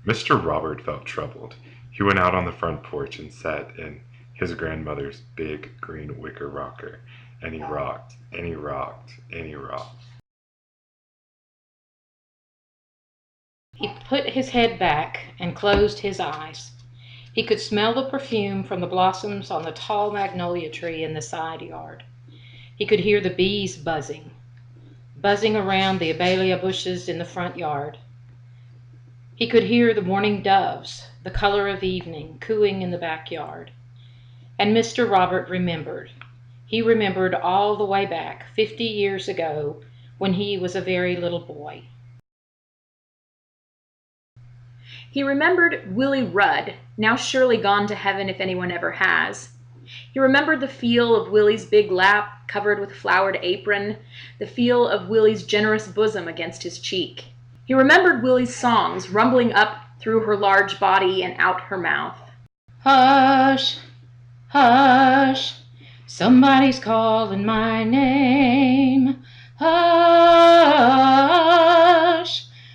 Mr. Robert felt troubled. He went out on the front porch and sat in his grandmother's big green wicker rocker, and he rocked, and he rocked, and he rocked. He put his head back and closed his eyes. He could smell the perfume from the blossoms on the tall magnolia tree in the side yard. He could hear the bees buzzing around the abelia bushes in the front yard. He could hear the morning doves, the color of evening, cooing in the backyard. And Mr. Robert remembered. He remembered all the way back 50 years ago when he was a very little boy. He remembered Willie Rudd, now surely gone to heaven if anyone ever has. He remembered the feel of Willie's big lap covered with flowered apron, the feel of Willie's generous bosom against his cheek. He remembered Willie's songs rumbling up through her large body and out her mouth. Hush, hush, somebody's calling my name. Hush,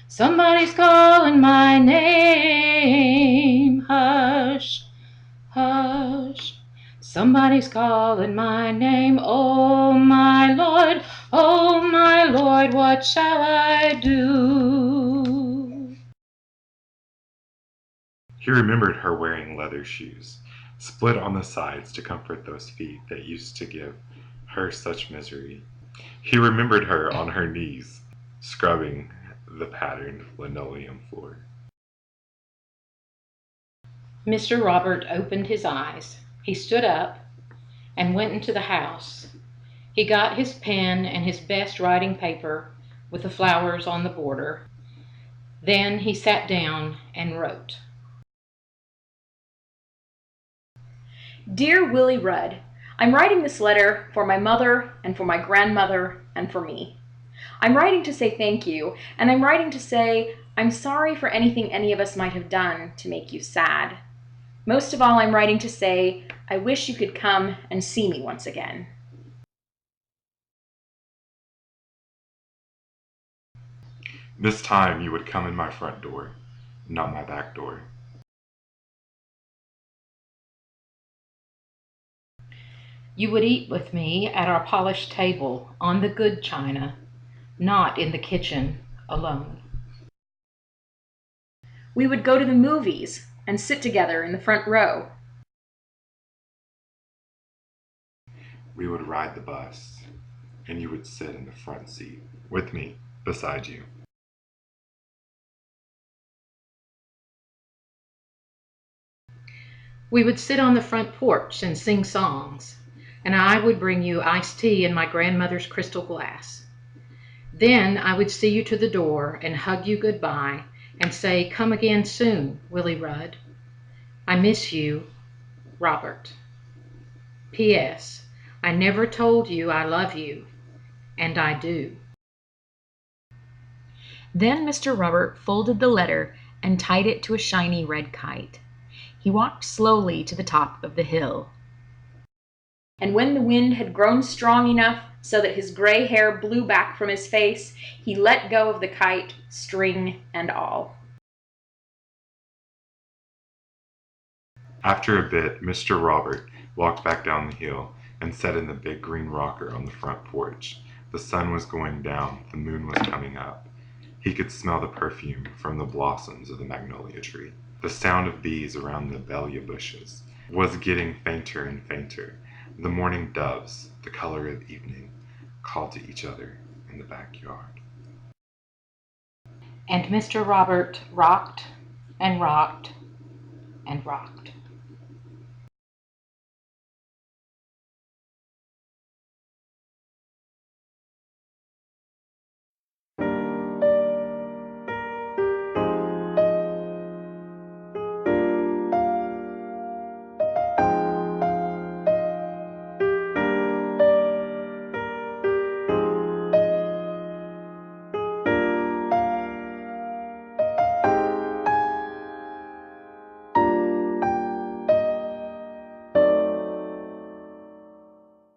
somebody's calling my name. Hush, hush, somebody's calling my name. Oh my Lord, what shall I do? He remembered her wearing leather shoes, split on the sides to comfort those feet that used to give her such misery. He remembered her on her knees, scrubbing the patterned linoleum floor. Mr. Robert opened his eyes. He stood up and went into the house. He got his pen and his best writing paper with the flowers on the border. Then he sat down and wrote. Dear Willie Rudd, I'm writing this letter for my mother and for my grandmother and for me. I'm writing to say thank you, and I'm writing to say I'm sorry for anything any of us might have done to make you sad. Most of all, I'm writing to say I wish you could come and see me once again. This time you would come in my front door, not my back door. You would eat with me at our polished table on the good china, not in the kitchen alone. We would go to the movies and sit together in the front row. We would ride the bus, and you would sit in the front seat with me beside you. We would sit on the front porch and sing songs, and I would bring you iced tea in my grandmother's crystal glass. Then I would see you to the door and hug you goodbye and say, "Come again soon, Willie Rudd. I miss you, Robert. P.S. I never told you I love you, and I do." Then Mr. Robert folded the letter and tied it to a shiny red kite. He walked slowly to the top of the hill. And when the wind had grown strong enough so that his gray hair blew back from his face, he let go of the kite, string and all. After a bit, Mr. Robert walked back down the hill and sat in the big green rocker on the front porch. The sun was going down, the moon was coming up. He could smell the perfume from the blossoms of the magnolia tree. The sound of bees around the abelia bushes was getting fainter and fainter. The morning doves, the color of evening, called to each other in the backyard. And Mr. Robert rocked and rocked and rocked.